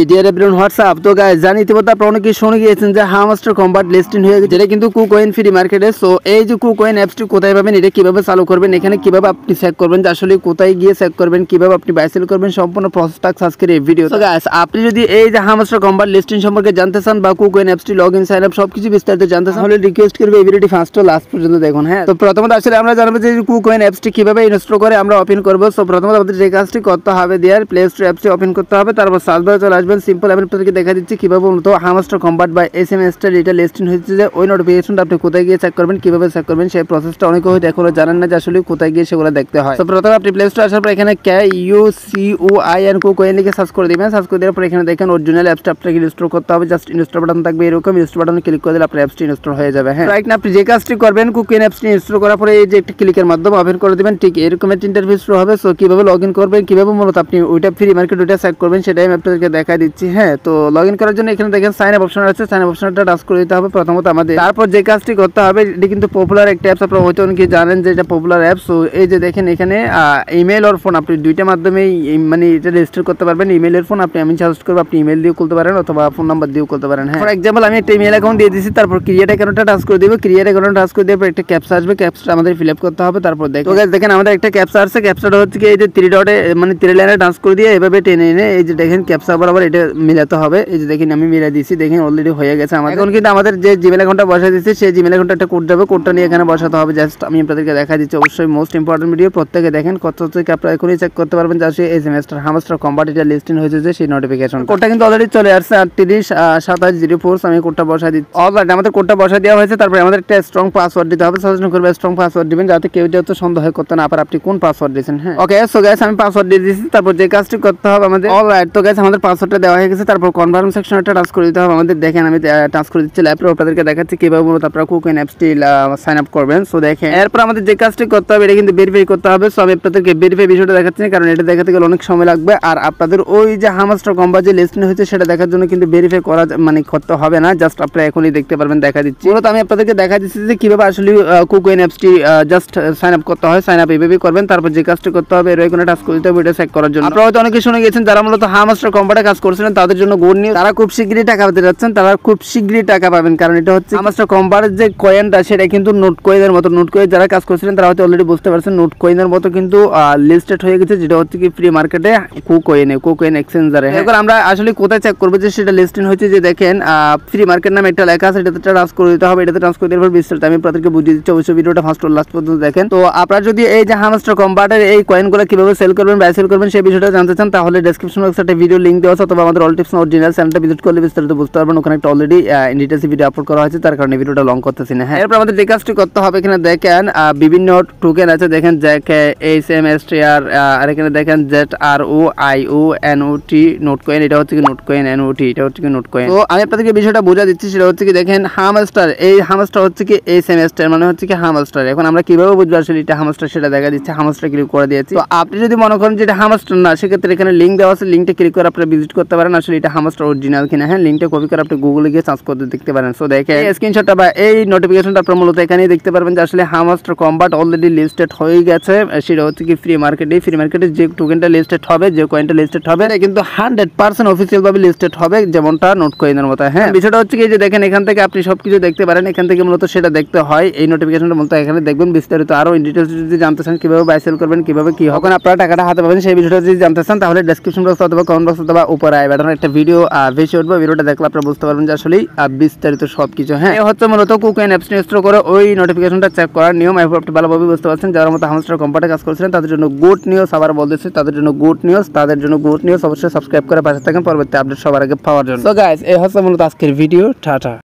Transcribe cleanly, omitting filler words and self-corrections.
Deer everyone WhatsApp. তো guys জানিতে পারতে আপনারা অনেকেই শুনে গিয়েছেন যে হামাস্টার কম্বাট লিস্টিং হয়ে গেছে, যেটা কিন্তু কুকয়েন ফ্রি মার্কেটে। সো এই যে কুকয়েন অ্যাপসটি কোথায় পাবেন, এটা কিভাবে চালু করবেন, এখানে কিভাবে আপনি চেক করবেন যে আসলে কোথায় গিয়ে চেক করবেন, কিভাবে আপনি বাই সেল করবেন, সম্পূর্ণ প্রসেসটা আজকের এই ভিডিও। তো গাইস আপনি যদি এই যে হামাস্টার কম্বাট লিস্টিং সম্পর্কে জানতে চান বা কুকয়েন অ্যাপসটি লগইন সাইন আপ সবকিছু বিস্তারিত জানতে চান, তাহলে রিকোয়েস্ট করব এই ভিডিওটি ফার্স্ট টু লাস্ট পর্যন্ত দেখুন। হ্যাঁ, তো প্রথমত আসলে আমরা জানবো যে কুকয়েন অ্যাপসটি কিভাবে ইনস্টল করে আমরা ওপেন করব। সো প্রথমত আমাদের যে কাজটি করতে হবে, দেয়ার প্লে স্টোর অ্যাপসটি ওপেন করতে হবে, তারপর সার্চ বারে চলে আসবেন। সিম্পল আমি আপনাদেরকে দেখা দিচ্ছি কিভাবে মূলত হামাস্টার কম্বাট বা এসএমএসটা এটা লিস্টিং হয়েছে, যে ওই নোটিফিকেশনটা আপনি কোথায় গিয়ে চেক করবেন, কিভাবে চেক করবেন সেই প্রসেসটা অনেকে হয়তো এখনো জানেন না যে আসলে কোথায় গিয়ে সেগুলো দেখতে হয়। তো প্রথমে আপনি প্লে স্টোর আসার পর এখানে KUCOIN কুকয়েন লিখে সার্চ করে দিবেন। সার্চ করে দেওয়ার পর এখানে দেখেন অরিজিনাল অ্যাপসটা আপনাকে ইনস্টল করতে হবে। জাস্ট ইনস্টল বাটন থাকবে এরকম, ইনস্টল বাটনে ক্লিক করে দিলে আপনার অ্যাপসটি ইনস্টল হয়ে যাবে। হ্যাঁ, রাইট না, আপনি যে কাজটি করবেন কুকয়েন অ্যাপসটি ইনস্টল করার পরে এই যে একটা ক্লিকের মাধ্যমে ওপেন করে দিবেন, ঠিক এরকম একটা ইন্টারফেস শুরু হবে। সো কিভাবে লগ ইন করবেন, কিভাবে মূলত আপনি ওইটা ফ্রি মার্কেট ওইটা চেক করবেন সেটাই আমি আপনাদেরকে দেখা দিচ্ছি। হ্যাঁ, তো লগ ইন করার জন্য এখানে দেখেন সাইন আপ অপশন আছে, সাইন আপ অপশনটা টাচ করে দিতে হবে প্রথমত আমাদের। তারপর যে কাজটি করতে হবে, এটি কিন্তু পপুলার একটা অ্যাপস, আপনারা হয়তো অনেকে জানেন যে এটা পপুলার অ্যাপস। তো এই যে দেখেন এখানে ইমেল আর ফোন আপনি দুইটা মাধ্যমেই মানে এটা রেজিস্টার করতে পারবেন। ইমেলের ফোন আপনি আমি সাজেস্ট করবো আপনি ইমেল দিয়ে খুলতে পারেন অথবা ফোন নাম্বার দিয়েও খুলতে পারেন। হ্যাঁ, ফর এক্সাম্পল আমি একটা ইমেল অ্যাকাউন্ট দিয়ে দিচ্ছি, তারপর ক্রিয়েট অ্যাকাউন্টটা টাচ করে দেবো। ক্রিয়েট অ্যাকাউন্ট টাচ করে দেওয়ার পর একটা ক্যাপচা আসবে, ক্যাপচাটা আমাদের ফিল আপ করতে হবে। তারপর দেখেন আমাদের একটা ক্যাপচা আসছে, ক্যাপচাটা হচ্ছে কি এই যে 3 ডটে মানে 3 লাইনে টাচ করে দিয়ে এভাবে টেনে এনে এই যে দেখেন ক্যাপচা বরাবর এটা মিলাতে হবে। এই যে দেখেন আমি মিলাই দিয়েছি, দেখেন অলরেডি হয়ে গেছে আমার। এখন কিন্তু আমাদের যে জিমেল অ্যাকাউন্টটা বসাই দিচ্ছি সেই জিমেল অ্যাকাউন্টটা একটা কোড যাবে, কোডটা নিয়ে এখানে বসাতে হবে। জাস্ট আমি আপনাদেরকে দেখা দিচ্ছি, অবশ্যই মোস্ট ইম্পর্টেন্ট ভিডিও প্রত্যেকে দেখেন, কত থেকে আপনারা এখনই চেক করতে পারবেন যে আসলে এসএমএসটার হামাস্টার কম্বাট এটা লিস্টিং হয়েছে যে সেই নোটিফিকেশন কোডটা কিন্তু অলরেডি চলে আসছে 382704। আমি কোডটা বসাই দিচ্ছি। অলরাইট, আমাদের কোডটা বসাই দেওয়া হয়েছে। তারপরে আমাদের একটা স্ট্রং পাসওয়ার্ড দিতে হবে। সাজেশন করবে স্ট্রং পাসওয়ার্ড দিবেন যাতে কেউ যেহেতু সন্দেহ করতে না পারে আপনি কোন পাসওয়ার্ড দিয়েছেন। হ্যাঁ, ওকে। সো গাইস আমি পাসওয়ার্ড দিয়ে দিয়েছি। তারপর যে কাজটি করতে হবে আমাদের, অলরাইট, তো গাইস আমাদের পাসওয়ার্ডটা দেওয়া হয়ে গেছে। তারপর কনফার্ম সেকশনটা টাচ করে দিতে হবে আমাদের। দেখেন আমি টাচ করে দিচ্ছি লাইভে, আপনাদেরকে দেখাচ্ছি কিভাবে মূলত আপনারা কুকয়েন অ্যাপসটি সাইন আপ করবেন। সো দেখেন এরপর আমাদের যে কাজটি করতে হবে এটা কিন্তু ভেরিফাই করতে হবে। সো আমি আপনাদেরকে ভেরিফাই বিষয়টা দেখাচ্ছি কারণ এটা দেখাতে গেলে অনেক সময় লাগবে, আর আপনাদের ওই যে হামাস্টার কম্বাট যে লিস্টিং হয়েছে সেটা দেখার জন্য কিন্তু ভেরিফাই করা মানে করতে হবে না, জাস্ট আপনারা এখনই দেখতে পারবেন। দেখা দিচ্ছি মূলত আমি আপনাদেরকে দেখা দিচ্ছি যে কিভাবে আসলে কুকয়েন অ্যাপসটি জাস্ট সাইন আপ করতে হয়। সাইন আপ এইভাবে করবেন। তারপর যে কাজটি করতে হবে এর ওইখানে টাচ করে দিতে হবে এটা চেক করার জন্য। আপনারা হয়তো অনেকে শুনে গেছেন যারা মূলত হামাস্টার কম্বাটে কাজ করছিলেন তাদের জন্য গুড নিউজ, তারা খুব শীঘ্রই টাকা পেতে যাচ্ছেন, তারা খুব শীঘ্রই টাকা পাবেন। কারণ এটা হচ্ছে হামাস্টার কম্বাটের যে কয়েনটা সেটা কিন্তু নোট কয়েনের মতো। নোট কয়েন যারা কাজ করছিলেন তারা হয়তো অলরেডি বুঝতে পারছেন নোট কয়েনের মতো কিন্তু লিস্টেড হয়ে গেছে, যেটা হচ্ছে কি ফ্রি মার্কেটে কুকয়েন এক্সচেঞ্জারে। এখন আমরা আসলে কোথায় চেক করবো যে সেটা লিস্টিং হয়েছে, যে দেখেন ফ্রি মার্কেট নামে একটা লেখা আছে, এটাতে টাচ করে দিতে হবে। এটাতে টাচ করে দেওয়ার পর বিস্তারিত আমি আপনাদেরকে বুঝিয়ে দিচ্ছি, অবশ্যই ভিডিওটা ফার্স্ট টু লাস্ট পর্যন্ত দেখেন। তো আপনারা যদি এই যে হামাস্টার কম্বাটের এই কয়েনগুলো কিভাবে সেল করবেন বাই সেল করবেন সেই বিষয়টা জানতে চান, তাহলে ডেসক্রিপশন বক্সে একটা ভিডিও লিংক দেওয়া আছে, অথবা আমাদের অল টিপস অরিজিনাল চ্যানেলটা ভিজিট করলে বিস্তারিত বুঝতে পারবেন। ওখানে একটা অলরেডি ডিটেইলস ভিডিও আপলোড করা হয়েছে, তার কারণে ভিডিওটা লং করতেছি না। হ্যাঁ, এরপর আমাদের যে কাজটি করতে হবে এখানে দেখেন বিভিন্ন টোকেন আছে, দেখেন JKSMSTR, আর এখানে দেখেন ZROIONOT নোট কয়েন, এটা হচ্ছে কি নোট কয়েন NOT, এটা হচ্ছে কি নোট কয়েন। তো আমি আপনাদেরকে বিষয়টা বোঝা দিচ্ছি, সেটা হচ্ছে কি দেখেন হামাস্টার, এই হামাস্টার হচ্ছে কি এসএমএসটার মানে হচ্ছে কি হামাস্টার। এখন আমরা কিভাবে বুঝবো আসলে এটা হামাস্টার সেটা দেখা দিচ্ছে, হামাস্টার ক্লিক করে দিয়েছি। তো আপনি যদি মনে করেন যে এটা হামাস্টার না, সেক্ষেত্রে এখানে লিঙ্ক দেওয়া আছে, লিঙ্কটা ক্লিক করে আপনারা ভিজিট করতে পারেন আসলে এটা হামাস্টার অরিজিনাল কিনা। হ্যাঁ, লিঙ্কটা কপি করে আপনি গুগলে গিয়ে সার্চ করতে দেখতে পারেন। সো দেখেন এই স্ক্রিনশটটা বা এই নোটিফিকেশনটা আপনারা মূলত এখানেই দেখতে পারবেন যে আসলে হামাস্টার কম্বাট অলরেডি লিস্টেড হয়ে গেছে। সেটা হচ্ছে কি ফ্রি মার্কেটে, ফ্রি মার্কেটে যে টোকেনটা লিস্টেড হবে, যে কয়েনটা লিস্টেড হবে এটা কিন্তু 100% অফিসিয়াল ভাবে লিস্টেড হবে, যেমনটা নোট কয়েনের মতো। হ্যাঁ, বিষয়টা হচ্ছে কি যে দেখেন এখান থেকে আপনি সবকিছু দেখতে পারেন, এখান থেকে মূলত সেটা দেখতে হয়। এই নোটিফিকেশনটা মূলত এখানে দেখবেন বিস্তারিত আরো ইন ডিটেইলস যদি জানতে চান কিভাবে বাই সেল করবেন, কিভাবে কি হবে আপনারা টাকাটা হাতে পাবেন সেই বিষয়টা যদি জানতে চান, তাহলে ডেসক্রিপশন বক্স অথবা কমেন্ট বক্স অথবা উপরে আই বাটনে একটা ভিডিও ভেসে উঠবে। ভিডিওটা দেখলে আপনারা বুঝতে পারবেন যে আসলে বিস্তারিত সবকিছু। হ্যাঁ, এই হচ্ছে মূলত কুকয়েন অ্যাপস ইনস্টল করে ওই নোটিফিকেশনটা চেক করার নিয়ম। আই হোপ আপনি ভালোভাবে বুঝতে পারছেন। যারা মতো হামাস্টার কম্বাটে কাজ করছিলেন তাদের জন্য গুড নিউজ, আবার বলতেছি তাদের জন্য গুড নিউজ, তাদের জন্য গুড নিউজ। অবশ্যই সাবস্ক্রাইব করে পাশে থাকেন পরবর্তী আপডেট সবার আগে পাওয়ার জন্য। সো গাইস এই হচ্ছে মূলত আজকের ভিডিও। টাটা।